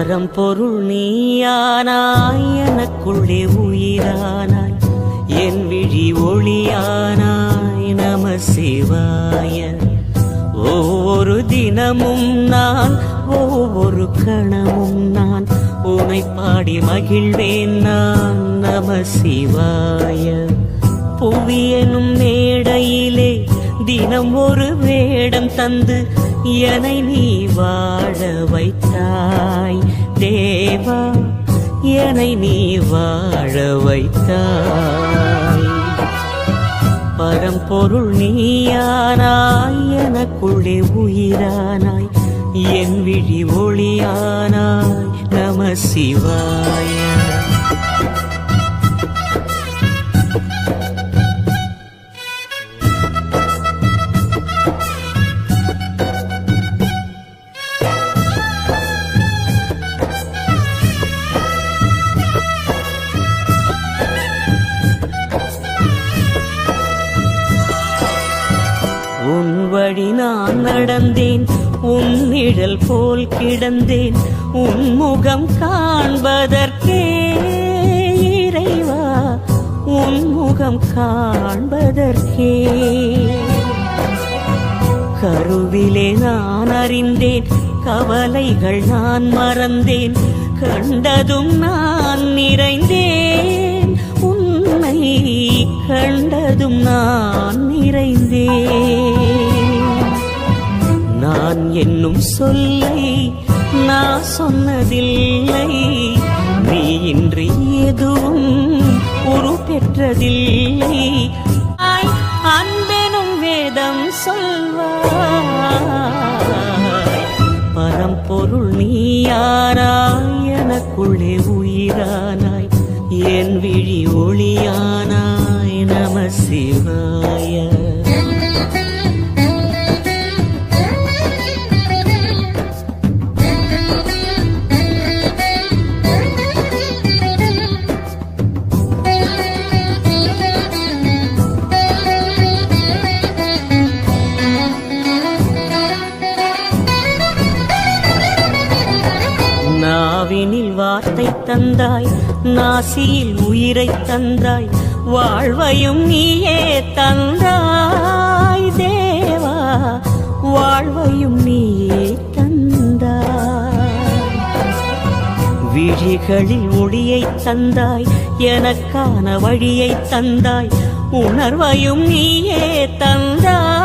பரம்பொருள் நீயானாய், எனக்குள்ளே உயிரானாய், என் விழி ஒளியானாய். நம சிவாய. ஒவ்வொரு தினமும் நான், ஒவ்வொரு கணமும் நான் உனை பாடி மகிழ்வேன் நான். நம சிவாய. புவியனும் மேடையிலே தினம் ஒரு வேடம் தந்து என்னை நீ வாழ வைத்தாய் தேவா, என்னை நீ வாழ வைத்தாய். பரம்பொருள் நீயானாய், எனக்குள்ளே உயிரானாய், என் விழி ஒளியானாய். நம சிவாய. உன் வழி நான் நடந்தேன், உன் நிழல் போல் கிடந்தேன், உன் முகம் காண்பதற்கே இறைவா, உன் முகம் காண்பதற்கே. கருவிலே நான் அறிந்தேன், கவலைகள் நான் மறந்தேன், கண்டதும் நான் நிறைந்தேன், உன்னை கண்டதும் நான் நிறைந்தேன். நான் என்னும் சொல்லை நான் சொன்னதில்லை, நீ இன்றி எதுவும் உரு பெற்றதில்லை. அன்பெனும் வேதம் சொல்வாய். பரம்பொருள் நீயானாய், எனக்குள்ளே உயிரானாய், என் விழி ஒளியானாய். நம சிவாய. நாவினில் வார்த்தை தந்தாய், நாசியில் உயிரை தந்தாய், வாழ்வையும் நீயே தந்தாய் தேவா, வாழ்வையும் நீயே தந்தாய். விழிகளில் ஒளியை தந்தாய், எனக்கான வழியை தந்தாய், உணர்வையும் நீயே தந்தாய்